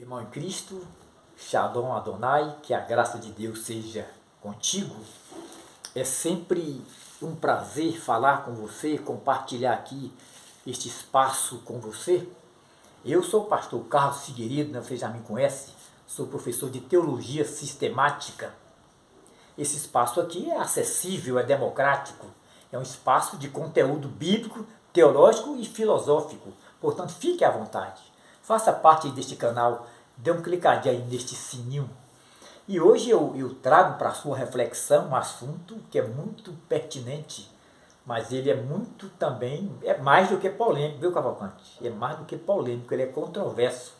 Irmão em Cristo, Shalom Adonai, que a graça de Deus seja contigo. É sempre um prazer falar com você, compartilhar aqui este espaço com você. Eu sou o pastor Carlos Figueiredo, você já me conhece, sou professor de Teologia Sistemática. Esse espaço aqui é acessível, é democrático, é um espaço de conteúdo bíblico, teológico e filosófico, portanto fique à vontade. Faça parte deste canal, dê um clicadinho aí neste sininho. E hoje eu trago para a sua reflexão um assunto que é muito pertinente, mas ele é muito também, é mais do que polêmico, viu, Cavalcante? É mais do que polêmico, ele é controverso.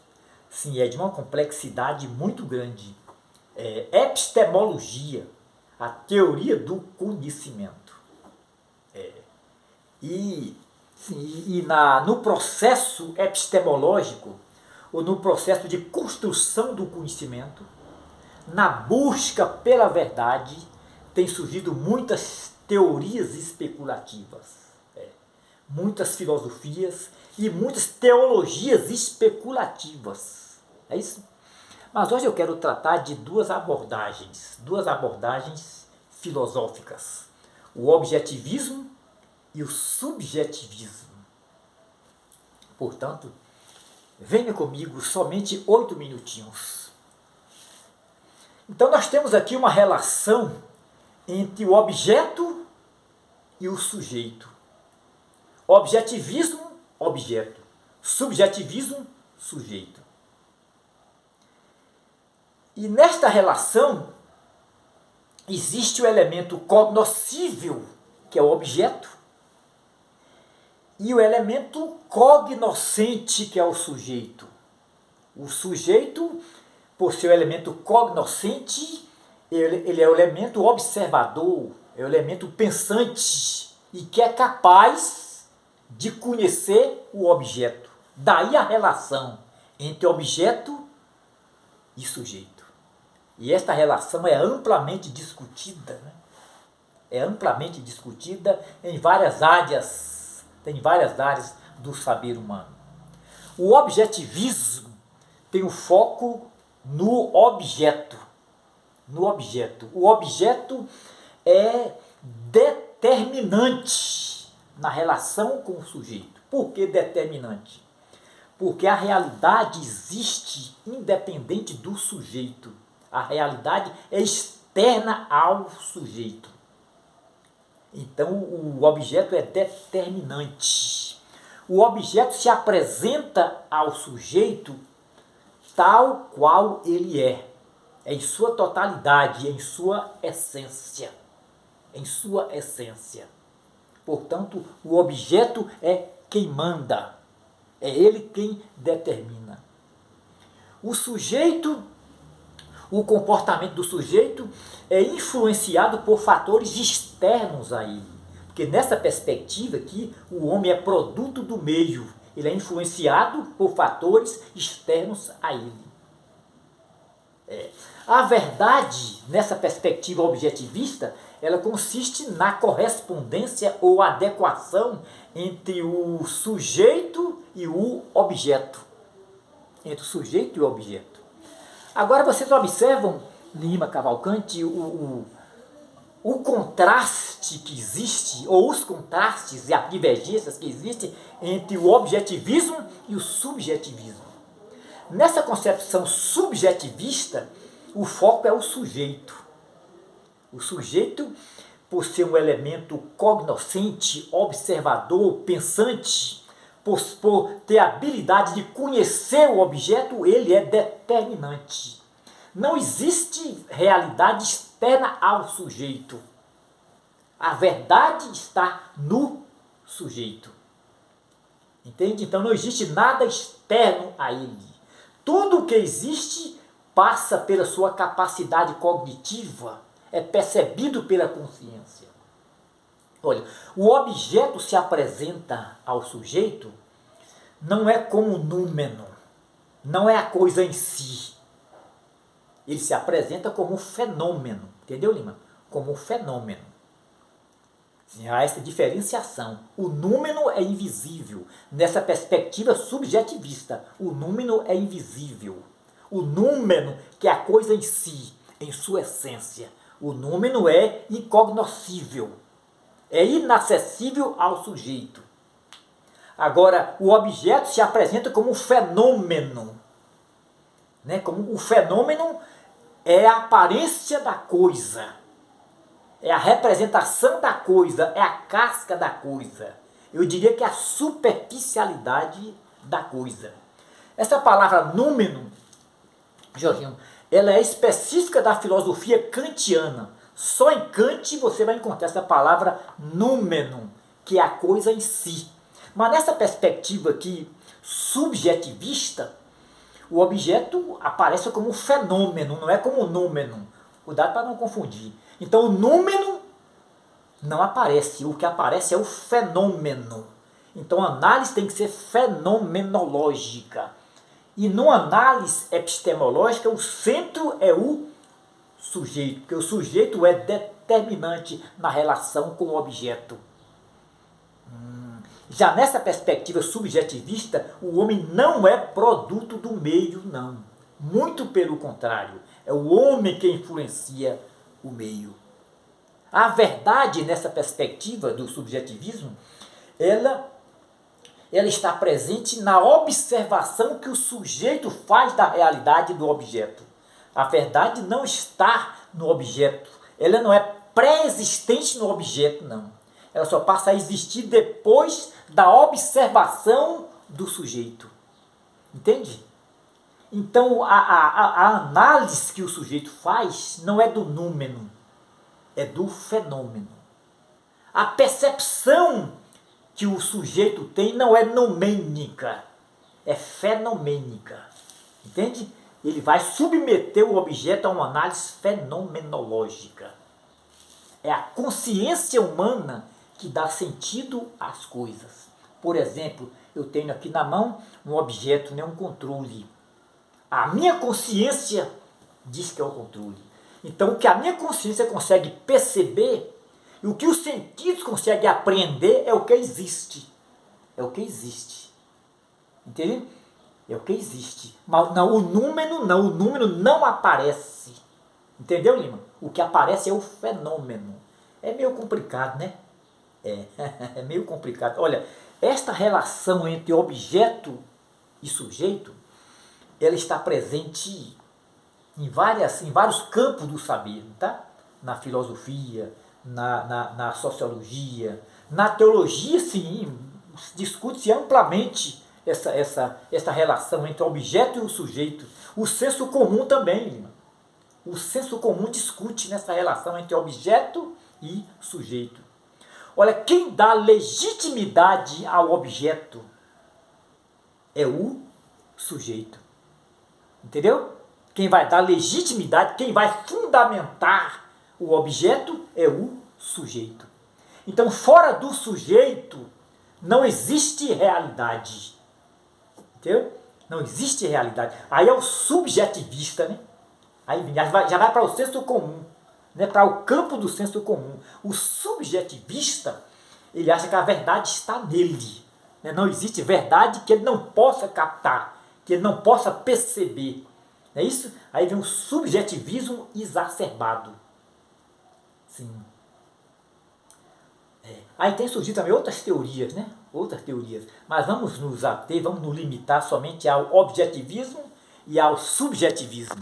Sim, é de uma complexidade muito grande. É epistemologia, a teoria do conhecimento. No processo epistemológico, ou no processo de construção do conhecimento, na busca pela verdade, tem surgido muitas teorias especulativas, muitas filosofias e muitas teologias especulativas. É isso? Mas hoje eu quero tratar de duas abordagens filosóficas: o objetivismo e o subjetivismo. Portanto, venha comigo somente 8 minutinhos. Então nós temos aqui uma relação entre o objeto e o sujeito. Objetivismo, objeto. Subjetivismo, sujeito. E nesta relação existe o elemento cognoscível, que é o objeto, e o elemento cognoscente, que é o sujeito. O sujeito, por ser o elemento cognoscente, ele é o elemento observador, é o elemento pensante e que é capaz de conhecer o objeto. Daí a relação entre objeto e sujeito. E esta relação é amplamente discutida, né? É amplamente discutida em várias áreas do saber humano. O objetivismo tem o foco no objeto. O objeto é determinante na relação com o sujeito. Por que determinante? Porque a realidade existe independente do sujeito. A realidade é externa ao sujeito. Então, o objeto é determinante. O objeto se apresenta ao sujeito tal qual ele é em sua totalidade, em sua essência. Portanto, o objeto é quem manda, é ele quem determina. O comportamento do sujeito é influenciado por fatores externos a ele. Porque nessa perspectiva aqui, o homem é produto do meio. Ele é influenciado por fatores externos a ele. A verdade, nessa perspectiva objetivista, ela consiste na correspondência ou adequação entre o sujeito e o objeto. Agora vocês observam, Lima Cavalcante, o contraste que existe, ou os contrastes e as divergências que existem entre o objetivismo e o subjetivismo. Nessa concepção subjetivista, o foco é o sujeito. O sujeito, por ser um elemento cognoscente, observador, pensante, por ter a habilidade de conhecer o objeto, ele é determinante. Não existe realidade externa ao sujeito. A verdade está no sujeito. Entende? Então não existe nada externo a ele. Tudo o que existe passa pela sua capacidade cognitiva, é percebido pela consciência. Olha, o objeto se apresenta ao sujeito não é como númeno, não é a coisa em si. Ele se apresenta como um fenômeno, entendeu, Lima? Como um fenômeno. Há essa diferenciação. O númeno é invisível. Nessa perspectiva subjetivista, o númeno é invisível. O númeno, que é a coisa em si, em sua essência. O númeno é incognoscível, é inacessível ao sujeito. Agora, o objeto se apresenta como um fenômeno, né? Como o fenômeno é a aparência da coisa, é a representação da coisa, é a casca da coisa. Eu diria que é a superficialidade da coisa. Essa palavra númeno, Jorginho, ela é específica da filosofia kantiana. Só em Kant você vai encontrar essa palavra númeno, que é a coisa em si. Mas nessa perspectiva aqui subjetivista, o objeto aparece como um fenômeno, não é como um númeno. Cuidado para não confundir. Então o númeno não aparece, o que aparece é o fenômeno. Então a análise tem que ser fenomenológica. E numa análise epistemológica, o centro é o sujeito, porque o sujeito é determinante na relação com o objeto. Já nessa perspectiva subjetivista, o homem não é produto do meio, não. Muito pelo contrário, é o homem que influencia o meio. A verdade, nessa perspectiva do subjetivismo, ela está presente na observação que o sujeito faz da realidade do objeto. A verdade não está no objeto, ela não é pré-existente no objeto, não. Ela só passa a existir depois da observação do sujeito. Entende? Então, a análise que o sujeito faz não é do númeno, é do fenômeno. A percepção que o sujeito tem não é numênica, é fenomênica. Entende? Ele vai submeter o objeto a uma análise fenomenológica. É a consciência humana que dá sentido às coisas. Por exemplo, eu tenho aqui na mão um objeto, um controle. A minha consciência diz que é o controle. Então, o que a minha consciência consegue perceber e o que os sentidos conseguem apreender é o que existe. É o que existe. Entendeu? É o que existe. Mas não, o número não aparece. Entendeu, Lima? O que aparece é o fenômeno. É meio complicado, né? É meio complicado. Olha, esta relação entre objeto e sujeito, ela está presente em vários campos do saber, tá? Na filosofia, na sociologia, na teologia, sim, discute-se amplamente essa relação entre o objeto e o sujeito. O senso comum também, Lima. O senso comum discute nessa relação entre objeto e sujeito. Olha, quem dá legitimidade ao objeto é o sujeito. Entendeu? Quem vai dar legitimidade, quem vai fundamentar o objeto é o sujeito. Então, fora do sujeito, não existe realidade. Entendeu? Não existe realidade. Aí é o subjetivista, né? Aí já vai para o senso comum, né? Para o campo do senso comum. O subjetivista, ele acha que a verdade está nele. Né? Não existe verdade que ele não possa captar, que ele não possa perceber. Não é isso? Aí vem um subjetivismo exacerbado. Sim. Aí tem surgido também outras teorias, né? Outras teorias. Mas vamos nos ater, vamos nos limitar somente ao objetivismo e ao subjetivismo.